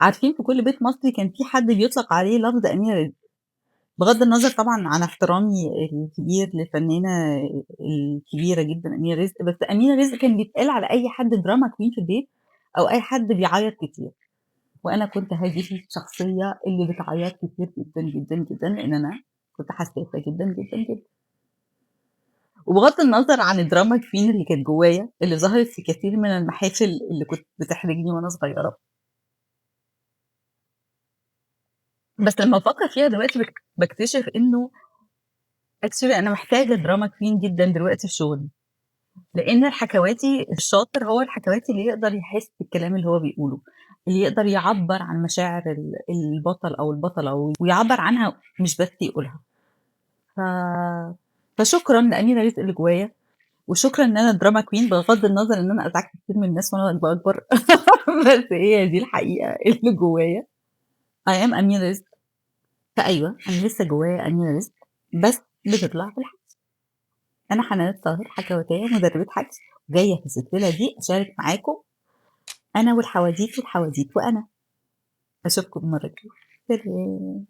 عارفين في كل بيت مصري كان في حد بيُطلق عليه لفظ أمينة رزق، بغض النظر طبعًا عن احترامي الكبير للفنانة الكبيرة جدًا أمينة رزق، بس أمينة رزق كان بيتقال على أي حد drama queen في البيت أو أي حد بيعيّط كتير، وأنا كنت هذه الشخصية اللي بتعيّط كتير جدًا، جدًا، جدًا، لإن أنا كنت حساسة جدًا، جدًا، جدًا. وبغض النظر عن الدراما كوين اللي كانت جوايا، اللي ظهرت في كثير من المحافل اللي كنت بتحرجني وأنا صغيرة. بس لمّا بافكّر فيها دلوقتي باكتشف إنه actually أنا محتاجة دراما كوين جدًا دلوقتي في شغلي، لإن الحكواتي الشاطر هو الحكواتي اللي يقدر يحس بالكلام اللي هو بيقوله، اللي يقدر يعبّر عن مشاعر البطل أو البطلة ويعبّر عنها مش بس يقولها. ف فشكرًا لأمينة رزق اللي جوايا، وشكرًا إن أنا drama queen بغض النظر إن أنا أزعجت كتير من الناس وأنا باكبر بس هي دي الحقيقة اللي جوايا. I am أمينة رزق، فأيوه أنا لسه جوايا أمينة رزق، بس بتطلع في الحجز. أنا حنان طاهر حكواتية مدربة حجز، جاية في السلسلة دي أشارك معاكم أنا والحواديت والحواديت وأنا. أشوفكم المرة الجاية. سلام.